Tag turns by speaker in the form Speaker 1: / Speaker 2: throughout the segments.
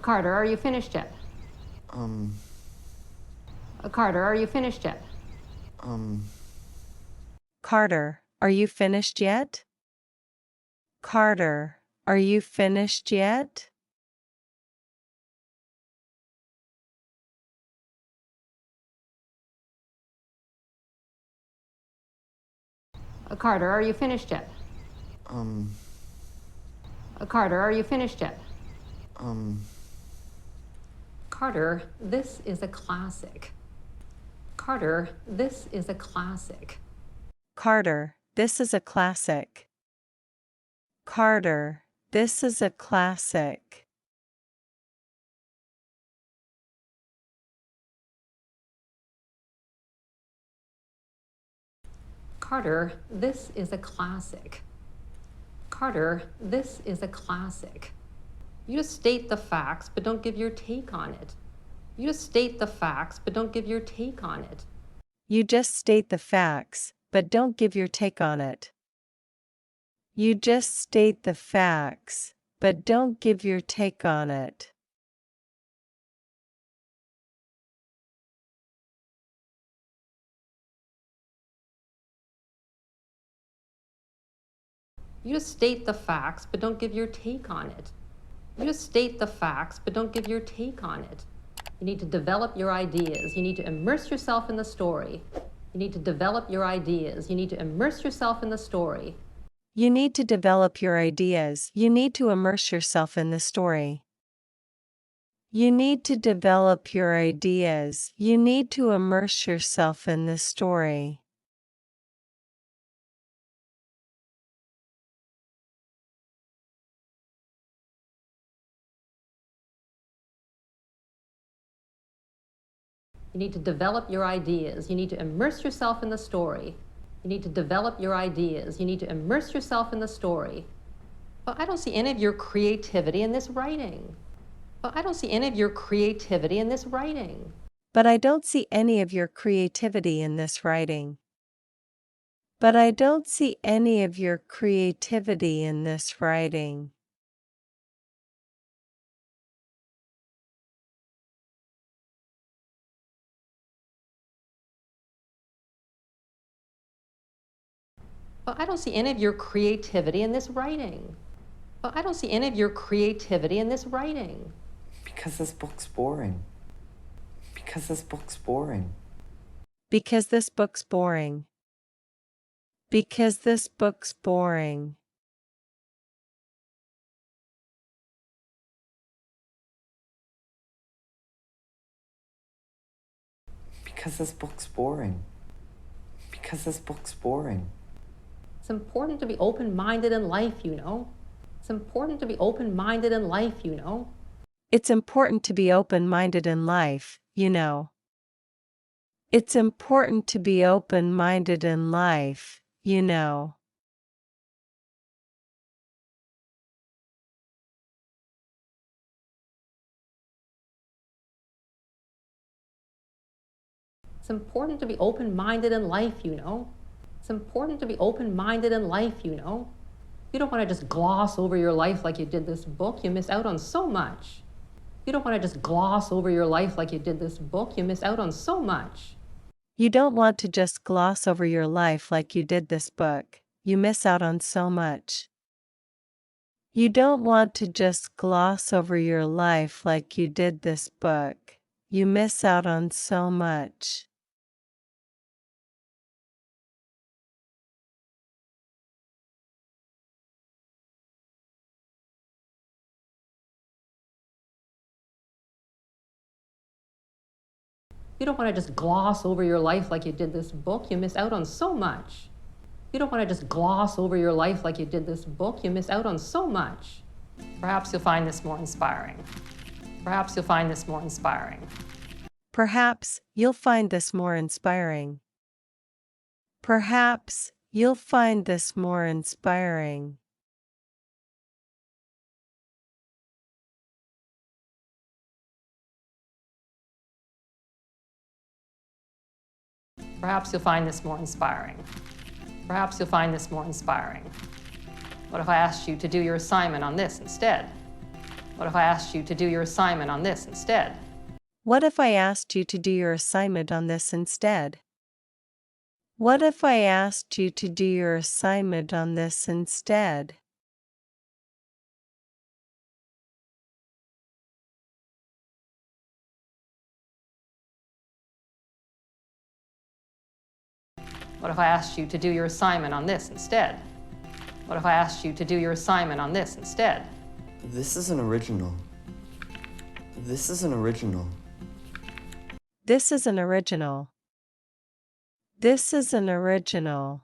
Speaker 1: Carter, are you finished yet? Carter, are you finished yet?
Speaker 2: Carter, are you finished yet? Carter, are you finished yet?
Speaker 1: Carter, are you finished yet? Carter, are you finished yet? Carter, this is a classic. Carter, this is a classic.
Speaker 2: Carter, this is a classic. Carter, this is a classic.
Speaker 1: Carter, this is a classic. Carter, this is a classic. You just state the facts, but don't give your take on it. You just state the facts, but don't give your take on it.
Speaker 2: You just state the facts, but don't give your take on it. You just state the facts, but don't give your take on it.
Speaker 1: You just state the facts, but don't give your take on it. You just state the facts, but don't give your take on it. You need to develop your ideas. You need to immerse yourself in the story. You need to develop your ideas. You need to immerse yourself in the story.
Speaker 2: You need to develop your ideas. You need to immerse yourself in the story. You need to develop your ideas. You need to immerse yourself in the story.
Speaker 1: You need to develop your ideas. You need to immerse yourself in the story. You need to develop your ideas. You need to immerse yourself in the story. But I don't see any of your creativity in this writing. But I don't see any of your creativity in this writing.
Speaker 2: But I don't see any of your creativity in this writing. But I don't see any of your creativity in this writing.
Speaker 1: But I don't see any of your creativity in this writing. But I don't see any of your creativity in this writing.
Speaker 3: Because this book's boring. Because this book's boring.
Speaker 2: Because this book's boring. Because this book's boring.
Speaker 3: Because this book's boring. Because this book's boring.
Speaker 1: It's important to be open-minded in life, you know. It's important to be open-minded in life, you know.
Speaker 2: It's important to be open-minded in life, you know. It's important to be open-minded in life, you know.
Speaker 1: It's important to be open-minded in life, you know. It's important to be open-minded in life, you know. You don't want to just gloss over your life like you did this book. You miss out on so much. You don't want to just gloss over your life like you did this book. You miss out on so much.
Speaker 2: You don't want to just gloss over your life like you did this book. You miss out on so much. You don't want to just gloss over your life like you did this book. You miss out on so much.
Speaker 1: You don't want to just gloss over your life like you did this book. You miss out on so much. You don't want to just gloss over your life like you did this book. You miss out on so much. Perhaps you'll find this more inspiring. Perhaps you'll find this more inspiring.
Speaker 2: Perhaps you'll find this more inspiring. Perhaps you'll find this more inspiring.
Speaker 1: Perhaps you'll find this more inspiring. Perhaps you'll find this more inspiring. What if I asked you to do your assignment on this instead? What if I asked you to do your assignment on this instead?
Speaker 2: What if I asked you to do your assignment on this instead? What if I asked you to do your assignment on this instead?
Speaker 1: What if I asked you to do your assignment on this instead? What if I asked you to do your assignment on this instead?
Speaker 3: This is an original. This is an original.
Speaker 2: This is an original. This is an original.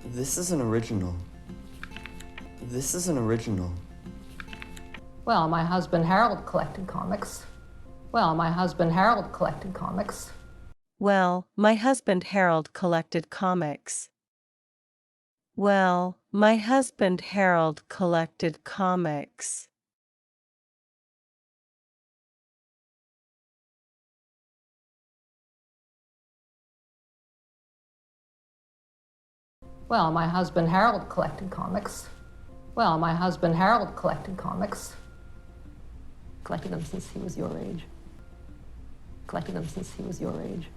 Speaker 3: This is an original. This is an original.
Speaker 1: Well, my husband Harold collected comics. Well, my husband Harold collected comics.
Speaker 2: Well, my husband Harold collected comics. Well, my husband Harold collected comics.
Speaker 1: Well, my husband Harold collected comics. Well, my husband Harold collected comics. Collected them since he was your age. Collected them since he was your age.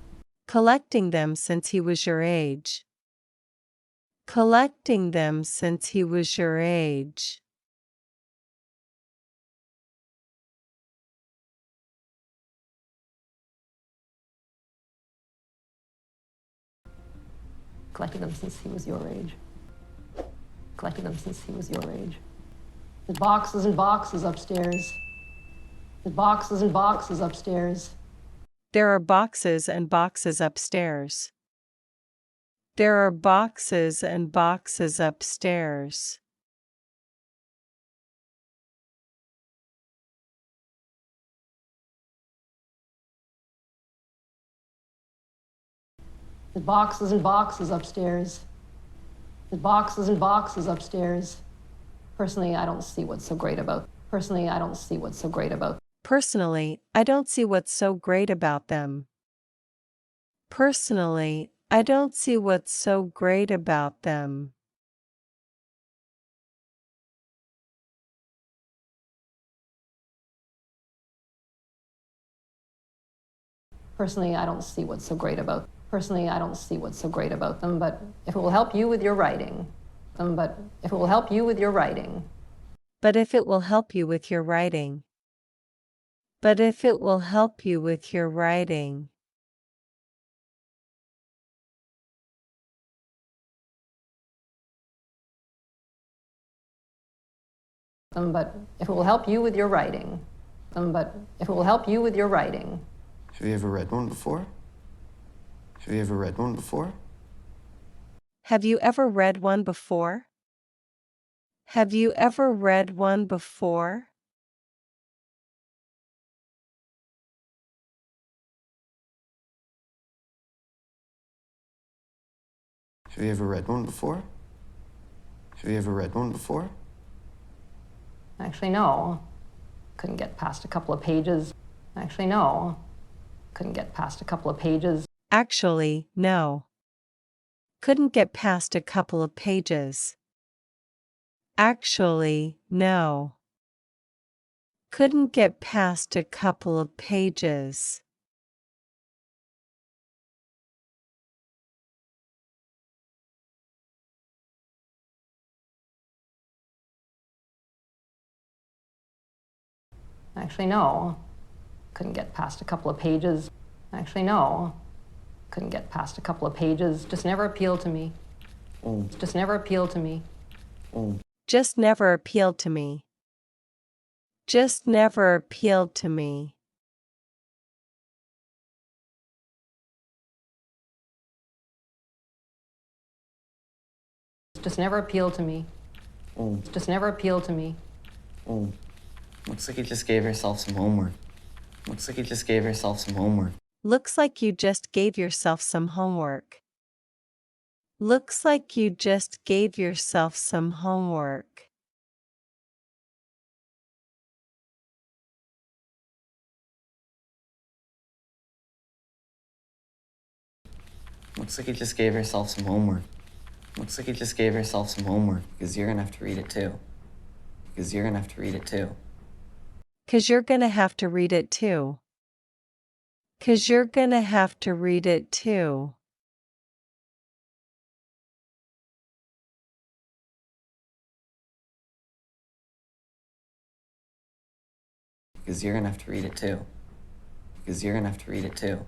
Speaker 2: Collecting them since he was your age. Collecting them since he was your age.
Speaker 1: Collected them since he was your age. Collected them since he was your age. There's boxes and boxes upstairs. There's boxes and boxes upstairs.
Speaker 2: There are boxes and boxes upstairs. There are boxes and boxes upstairs.
Speaker 1: There's boxes and boxes upstairs. There's boxes and boxes upstairs. Personally, I don't see what's so great about. Personally, I don't see what's so great about.
Speaker 2: Personally, I don't see what's so great about them. Personally, I don't see what's so great about them.
Speaker 1: Personally, I don't see what's so great about. Personally, I don't see what's so great about them, but if it will help you with your writing, but if it will help you with your writing.
Speaker 2: But if it will help you with your writing. But if it will help you with your writing.
Speaker 1: But if it will help you with your writing. But if it will help you with your writing.
Speaker 3: Have you ever read one before? Have you ever read one before?
Speaker 2: Have you ever read one before? Have you ever read one before?
Speaker 3: Have you ever read one before? Have you ever read one before?
Speaker 1: Actually, no. Couldn't get past a couple of pages. Actually, no. Couldn't get past a couple of pages.
Speaker 2: Actually, no. Couldn't get past a couple of pages. Actually, no. Couldn't get past a couple of pages.
Speaker 1: Actually, no. Couldn't get past a couple of pages. Actually, no. Couldn't get past a couple of pages. Just never appealed to me. Just never appealed to me.
Speaker 2: Just never appealed to me. Just never appealed to me.
Speaker 1: Just never appealed to me. Just never appealed to me.
Speaker 3: Looks like you just gave yourself some homework. Looks like you just gave yourself some homework.
Speaker 2: Looks like you just gave yourself some homework. Looks like you just gave yourself some homework.
Speaker 3: Looks like you just gave yourself some homework. Looks like you just gave yourself some homework because you're gonna have to read it too. Because you're gonna have to read it too.
Speaker 2: 'Cause you're gonna have to read it too. 'Cause you're gonna have to read it too.
Speaker 3: Because you're gonna have to read it too. Because you're gonna have to read it too.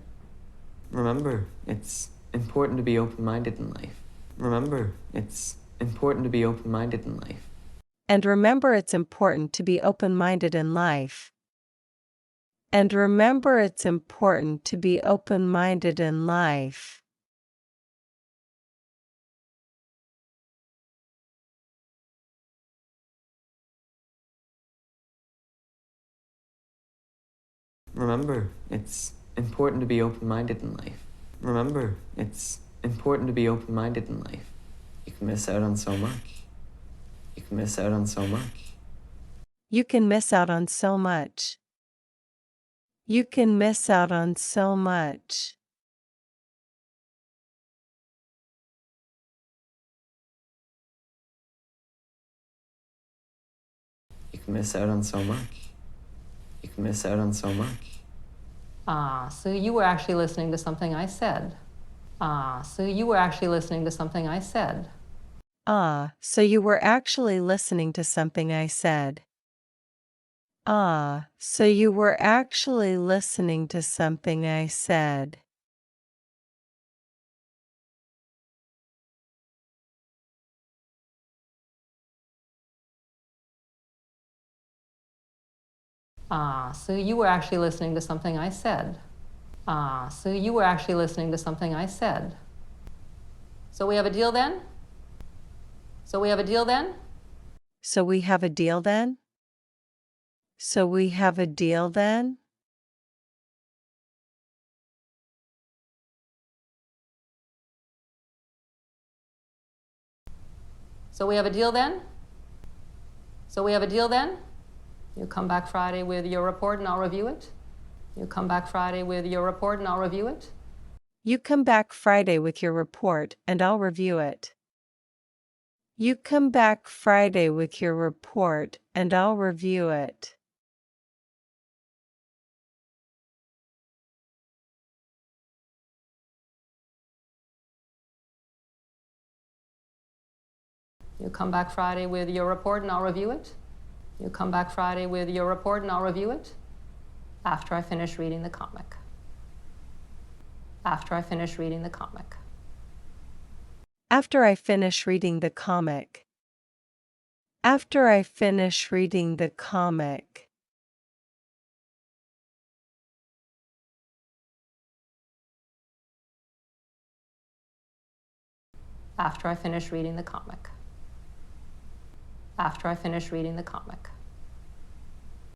Speaker 3: Remember, it's important to be open-minded in life. Remember, it's important to be open-minded in life.
Speaker 2: And remember it's important to be open-minded in life. And remember it's important to be open-minded in life.
Speaker 3: Remember, it's important to be open-minded in life. Remember, it's important to be open-minded in life. You can miss out on so much. You can miss out on so much.
Speaker 2: You can miss out on so much. You can miss out on so much.
Speaker 3: You can miss out on so much. You can miss out on so much.
Speaker 1: Ah, so you were actually listening to something I said. Ah, so you were actually listening to something I said.
Speaker 2: Ah, so you were actually listening to something I said. Ah, so you were actually listening to something I said.
Speaker 1: Ah, so you were actually listening to something I said. Ah, so you were actually listening to something I said. So we have a deal then? So we have a deal then?
Speaker 2: So we have a deal then? So we have a deal then?
Speaker 1: So we have a deal then? So we have a deal then? You come back Friday with your report and I'll review it. You come back Friday with your report and I'll review it.
Speaker 2: You come back Friday with your report and I'll review it. You come back Friday with your report and I'll review it.
Speaker 1: You come back Friday with your report and I'll review it. You come back Friday with your report and I'll review it after I finish reading the comic. After I finish reading the comic.
Speaker 2: After I finish reading the comic. After I finish reading the comic.
Speaker 1: After I finish reading the comic. After I finish reading the comic.